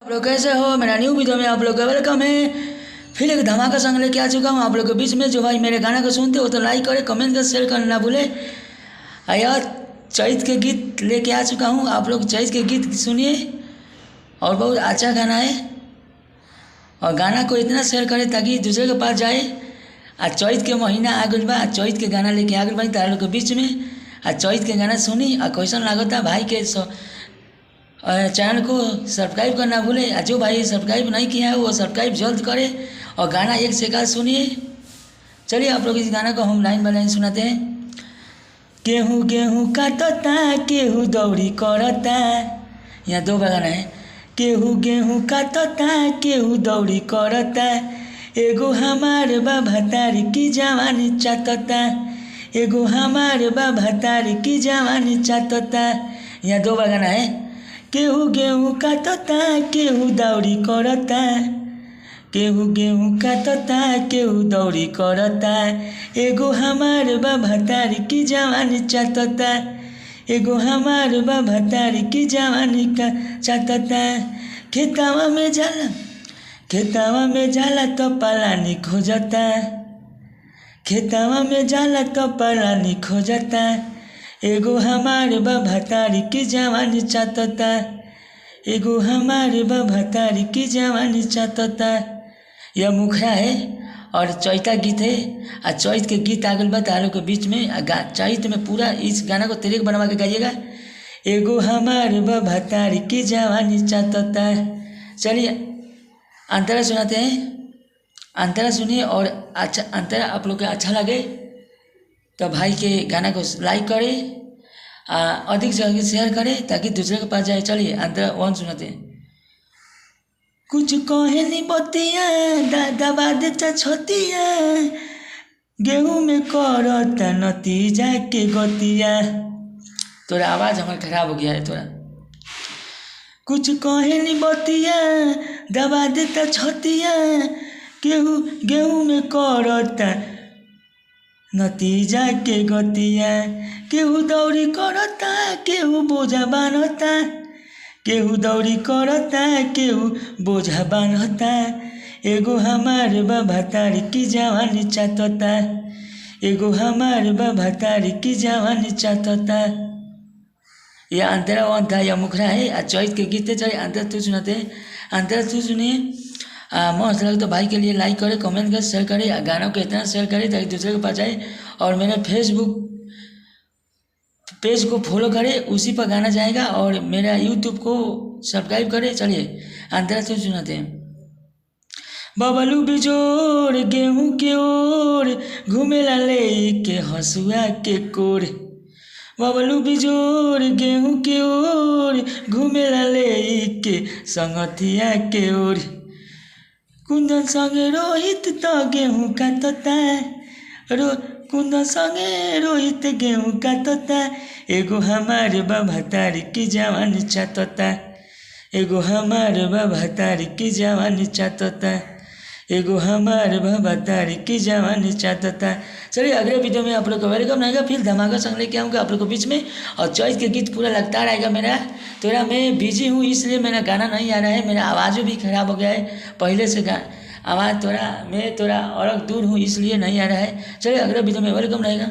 आप लोग कैसे हो? मेरा न्यू वीडियो में आप लोग का वेलकम है। फिर एक धमाका संग लेके आ चुका हूँ आप लोग के बीच में। जो भाई मेरे गाना को सुनते हो तो लाइक करें, कमेंट कर, शेयर करना ना भूले। यार चैत के गीत लेके आ चुका हूँ, आप लोग चैत के गीत सुनिए और बहुत अच्छा गाना है। और गाना को इतना शेयर करें ताकि दूसरे के पास जाए। आज चैत के महीना आ गइल बा, चैत के गाना लेके आ गइल बा तारा लोग के बीच में। आज चैत के गाना सुनी और कैसन लागता भाई के चैनल को सब्सक्राइब करना भूले। जो भाई सब्सक्राइब नहीं किया है वो सब्सक्राइब जल्द करे और गाना एक से एक सुनिए। चलिए आप लोग इस गाना को हम लाइन बाय लाइन सुनाते हैं। गेहूँ गेहूँ काटता केहू दौड़ी करता, यहाँ दो गाना है। केहू गेहूँ काटता केहू दौड़ी करता, एगो हमार बा भतारी की जवानी चाटता, एगो हमार बा भतारी की जवानी चाटता। यहाँ दो गाना है। केहू गेहूँ काटता केहू दौड़ी करता, केहू गेहूँ काटता केहू दौड़ी करता, एगो हमार बा भतारी की जवानी चाटता, एगो हमार बा भतारी की जवानी का चाटता। खेतावा में जाला तो पलानी खोजता, खेतावा में जाला तो पलानी खोजता, एगो हमार बा भतारी की जवानी चाटता, एगो हमार बा भतारी की जवानी चाटता। यह मुखरा है और चैता गीत है। और चैत के गीत आ गल बा तारों के बीच में। चैत में पूरा इस गाना को तरीक बनवा के गाइएगा। एगो हमार बा भतारी की जवानी चाटता। चलिए अंतरा सुनाते हैं, अंतरा सुनिए और अच्छा अंतरा आप लोग को अच्छा लगे तो भाई के गाना को लाइक करें, अधिक से अधिक शेयर करें ताकि दूसरे के पास जाए। चलिए अंतरा वन सुनाते हैं। कुछ कहे नहीं बतिया दबा देता छोतिया, गेहूँ में करता नतीजा के गतिया। तोरा आवाज़ हमारा खराब हो गया है तोरा। कुछ कहे नहीं बतिया दबा देता छोतिया, गेहूँ में करता नतीजा के गतिया, केहू दौड़ी करता केहू बोझा बान्हता, केहू दौड़ी करता केहू बोझा बान्हता, एगो हमार बा भतारी की जवानी चाटता, एगो हमार बा भतारी की जवानी चाटता। यह अंतरा वन था, यह मुखरा है। चैत के गीत है। चलिए अंतरा तू सुनाते हैं। अंतरा तू सुनिए। मस्त लगे तो भाई के लिए लाइक करें, कमेंट करें, शेयर करें, गानों को इतना शेयर करें ताकि दूसरे के पास जाए। और मेरे फेसबुक पेज को फॉलो करें, उसी पर गाना जाएगा। और मेरा यूट्यूब को सब्सक्राइब करें। चलिए अंतरा से सुनाते हैं। बबलू बिजोड़ गेहूँ के ओर घूमेला ले के हसुआ के कोर, बबलू बिजोड़ गेहूँ के ओर घूमेला ले के संगतिया के ओर, कुंदन संगे रोहित तो गेहूँ काटता, कुंदन संगे रोहित गेहूँ काटता, एगो हमार बा भतारी की जवानी चाटता, एगो हमार बा भतारी की जवानी चाटता, एगो हमार बा भतारी की जवानी चाटता। चलिए अगले वीडियो में आप लोग को वेलकम रहेगा। फिर धमाका संग लेके आऊँगा आप लोग के बीच में। और चॉइस के गीत पूरा लगता रहेगा मेरा। थोड़ा मैं बिजी हूँ इसलिए मेरा गाना नहीं आ रहा है, मेरा आवाज़ भी खराब हो गया है पहले से। आवाज़ मैं थोड़ा और दूर हूँ इसलिए नहीं आ रहा है। चलिए अगले वीडियो में वेलकम रहेगा।